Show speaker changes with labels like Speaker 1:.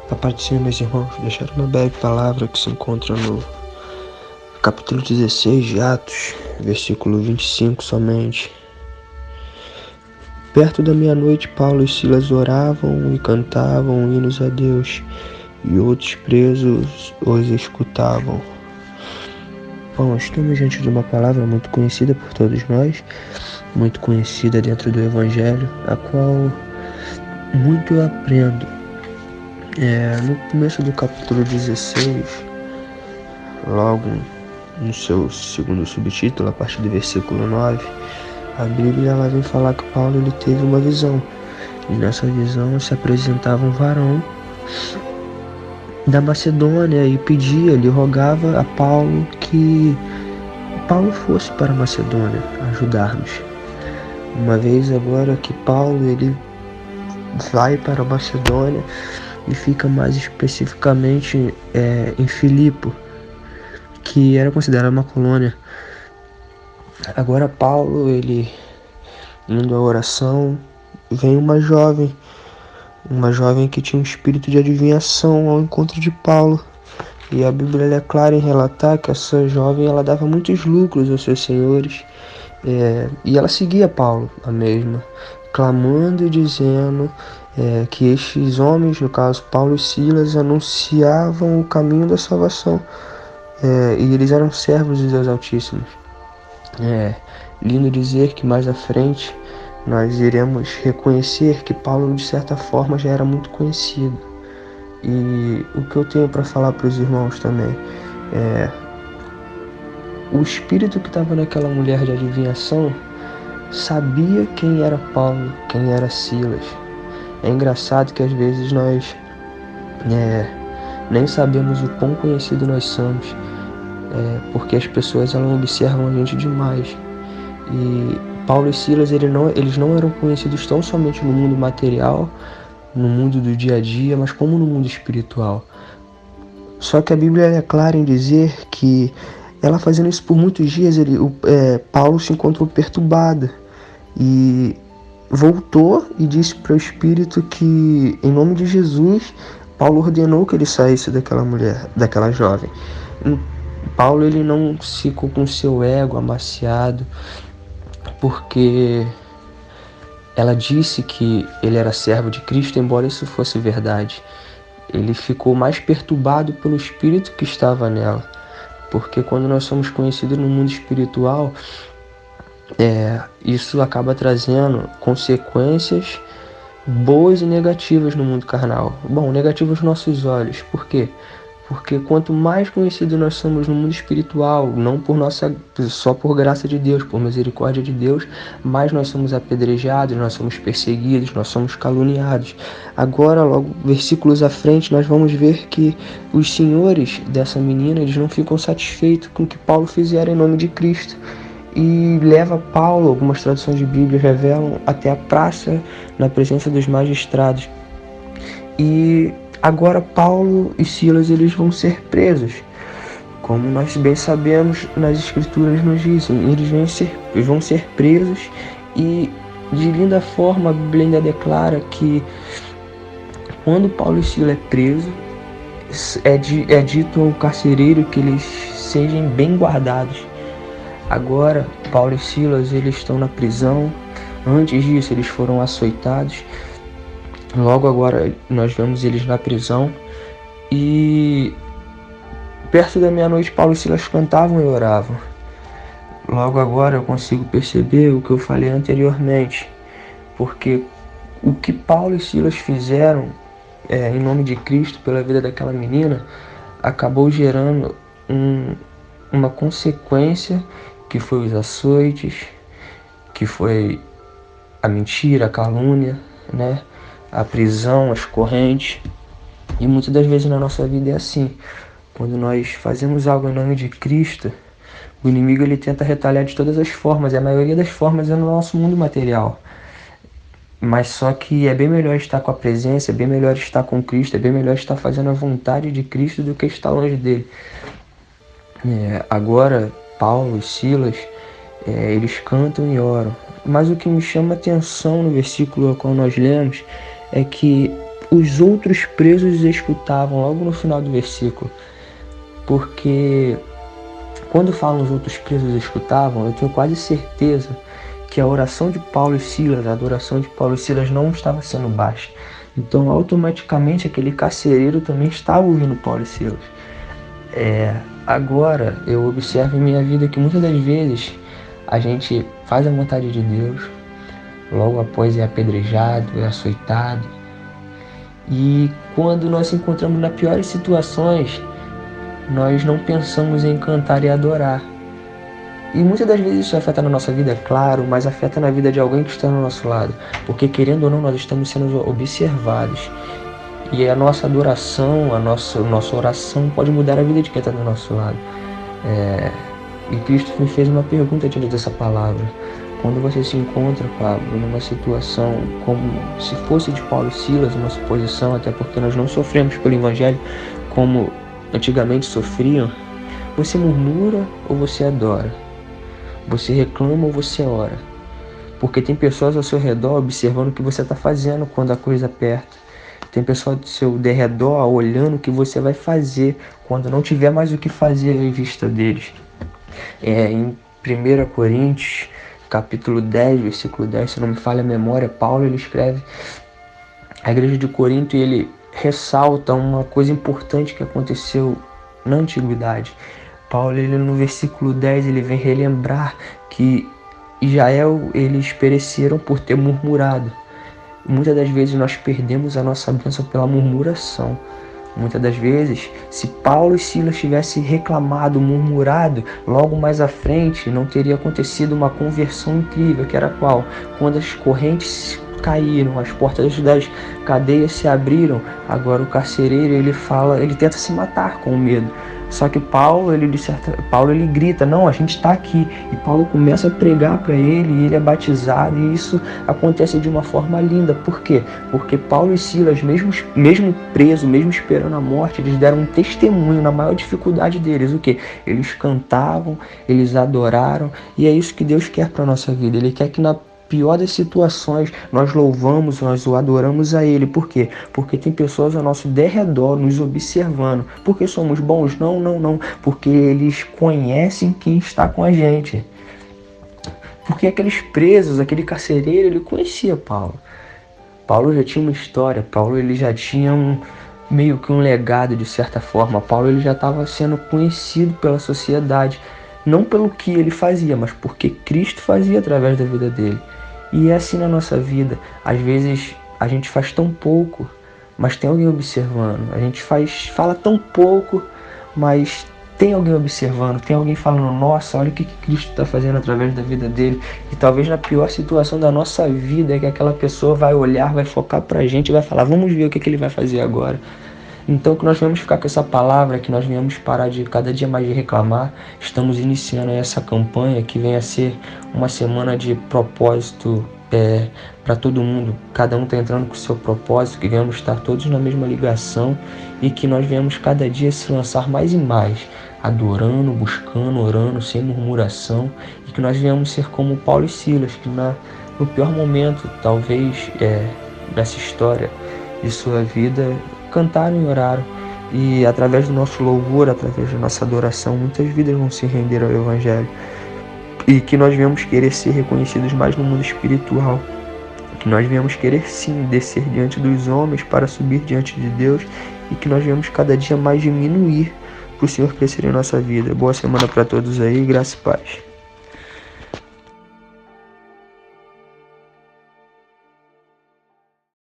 Speaker 1: A paz do Senhor, meus irmãos, deixaram uma breve palavra que se encontra no capítulo 16 de Atos, versículo 25 somente. Perto da meia-noite, Paulo e Silas oravam e cantavam hinos a Deus, e outros presos os escutavam. Bom, estamos diante de uma palavra muito conhecida por todos nós, muito conhecida dentro do Evangelho, a qual muito eu aprendo. No começo do capítulo 16, logo no seu segundo subtítulo, a partir do versículo 9, a Bíblia ela vem falar que Paulo ele teve uma visão. E nessa visão se apresentava um varão da Macedônia e pedia, ele rogava a Paulo que Paulo fosse para a Macedônia ajudar-nos. Uma vez agora que Paulo ele vai para a Macedônia e fica mais especificamente em Filipe, que era considerada uma colônia. Agora Paulo, ele indo à oração, vem uma jovem que tinha um espírito de adivinhação ao encontro de Paulo. E a Bíblia é clara em relatar que essa jovem ela dava muitos lucros aos seus senhores, e ela seguia Paulo, a mesma, clamando e dizendo que estes homens, no caso Paulo e Silas, anunciavam o caminho da salvação, e eles eram servos de Deus Altíssimo. Lindo dizer que mais à frente nós iremos reconhecer que Paulo de certa forma já era muito conhecido. E o que eu tenho para falar para os irmãos também o espírito que estava naquela mulher de adivinhação sabia quem era Paulo, quem era Silas. É engraçado que às vezes nós nem sabemos o quão conhecido nós somos, porque as pessoas elas observam a gente demais. E Paulo e Silas eles não eram conhecidos tão somente no mundo material, no mundo do dia a dia, mas como no mundo espiritual. Só que a Bíblia é clara em dizer que ela fazendo isso por muitos dias, Paulo se encontrou perturbado e voltou e disse para o Espírito que, em nome de Jesus, Paulo ordenou que ele saísse daquela mulher, daquela jovem. Paulo ele não ficou com seu ego amaciado, porque ela disse que ele era servo de Cristo, embora isso fosse verdade. Ele ficou mais perturbado pelo espírito que estava nela, porque quando nós somos conhecidos no mundo espiritual, isso acaba trazendo consequências boas e negativas no mundo carnal. Bom, negativas aos nossos olhos. Por quê? Porque quanto mais conhecidos nós somos no mundo espiritual, não só por graça de Deus, por misericórdia de Deus, mais nós somos apedrejados, nós somos perseguidos, nós somos caluniados. Agora, logo versículos à frente, nós vamos ver que os senhores dessa menina, eles não ficam satisfeitos com o que Paulo fizera em nome de Cristo. E leva Paulo, algumas traduções de Bíblia revelam, até a praça na presença dos magistrados. E agora Paulo e Silas eles vão ser presos. Como nós bem sabemos, nas escrituras nos dizem, eles vão ser presos, e de linda forma a Bíblia ainda declara que quando Paulo e Silas é preso, é dito ao carcereiro que eles sejam bem guardados. Agora Paulo e Silas eles estão na prisão. Antes disso eles foram açoitados. Logo agora nós vemos eles na prisão, e perto da meia-noite Paulo e Silas cantavam e oravam. Logo agora eu consigo perceber o que eu falei anteriormente, porque o que Paulo e Silas fizeram em nome de Cristo pela vida daquela menina acabou gerando uma consequência, que foi os açoites, que foi a mentira, a calúnia, a prisão, as correntes. E muitas das vezes na nossa vida é assim. Quando nós fazemos algo em nome de Cristo, o inimigo ele tenta retalhar de todas as formas, e a maioria das formas é no nosso mundo material. Mas só que é bem melhor estar com a presença, é bem melhor estar com Cristo, é bem melhor estar fazendo a vontade de Cristo do que estar longe dele. Agora Paulo e Silas, eles cantam e oram. Mas o que me chama a atenção no versículo ao qual nós lemos é que os outros presos escutavam, logo no final do versículo. Porque quando falam os outros presos escutavam, eu tenho quase certeza que a oração de Paulo e Silas, a adoração de Paulo e Silas não estava sendo baixa. Então, automaticamente, aquele carcereiro também estava ouvindo Paulo e Silas. Agora, eu observo em minha vida que muitas das vezes a gente faz a vontade de Deus, logo após é apedrejado, é açoitado. E quando nós nos encontramos nas piores situações, nós não pensamos em cantar e adorar. E muitas das vezes isso afeta na nossa vida, é claro, mas afeta na vida de alguém que está no nosso lado. Porque, querendo ou não, nós estamos sendo observados. E a nossa adoração, a nossa oração pode mudar a vida de quem está do nosso lado. E Cristo me fez uma pergunta diante dessa palavra. Quando você se encontra, Pablo, numa situação como se fosse de Paulo e Silas, uma suposição, até porque nós não sofremos pelo Evangelho como antigamente sofriam, você murmura ou você adora? Você reclama ou você ora? Porque tem pessoas ao seu redor observando o que você está fazendo quando a coisa aperta. Tem pessoas do seu derredor olhando o que você vai fazer quando não tiver mais o que fazer em vista deles. Em 1 Coríntios, capítulo 10, versículo 10, se não me falha a memória, Paulo ele escreve a igreja de Corinto e ele ressalta uma coisa importante que aconteceu na antiguidade. Paulo, ele, no versículo 10, ele vem relembrar que Israel, eles pereceram por ter murmurado. Muitas das vezes nós perdemos a nossa bênção pela murmuração. Muitas das vezes, se Paulo e Silas tivessem reclamado, murmurado, logo mais à frente não teria acontecido uma conversão incrível, que era qual? Quando as correntes caíram, as portas das cadeias se abriram, agora o carcereiro ele tenta se matar com medo. Só que Paulo ele grita, não, a gente está aqui. E Paulo começa a pregar para ele e ele é batizado. E isso acontece de uma forma linda. Por quê? Porque Paulo e Silas, mesmo presos, mesmo esperando a morte, eles deram um testemunho na maior dificuldade deles. O quê? Eles cantavam, eles adoraram. E é isso que Deus quer para a nossa vida. Ele quer que na pior das situações, nós louvamos, nós o adoramos a Ele. Por quê? Porque tem pessoas ao nosso derredor nos observando. Porque somos bons? Não. Porque eles conhecem quem está com a gente. Porque aqueles presos, aquele carcereiro, ele conhecia Paulo. Paulo já tinha uma história. Paulo ele já tinha meio que um legado de certa forma. Paulo ele já estava sendo conhecido pela sociedade. Não pelo que ele fazia, mas porque Cristo fazia através da vida dele. E é assim na nossa vida. Às vezes a gente faz tão pouco, mas tem alguém observando. A gente fala tão pouco, mas tem alguém observando. Tem alguém falando, nossa, olha o que Cristo está fazendo através da vida dele. E talvez na pior situação da nossa vida é que aquela pessoa vai olhar, vai focar pra gente e vai falar, vamos ver o que ele vai fazer agora. Então que nós vamos ficar com essa palavra, que nós venhamos parar de cada dia mais de reclamar. Estamos iniciando essa campanha que vem a ser uma semana de propósito para todo mundo. Cada um está entrando com o seu propósito, que venhamos estar todos na mesma ligação e que nós venhamos cada dia se lançar mais e mais, adorando, buscando, orando, sem murmuração, e que nós venhamos ser como Paulo e Silas, que no pior momento, talvez, dessa história de sua vida, cantaram e oraram, e através do nosso louvor, através da nossa adoração, muitas vidas vão se render ao Evangelho, e que nós venhamos querer ser reconhecidos mais no mundo espiritual, que nós venhamos querer sim descer diante dos homens para subir diante de Deus, e que nós venhamos cada dia mais diminuir para o Senhor crescer em nossa vida. Boa semana para todos aí, graça e paz.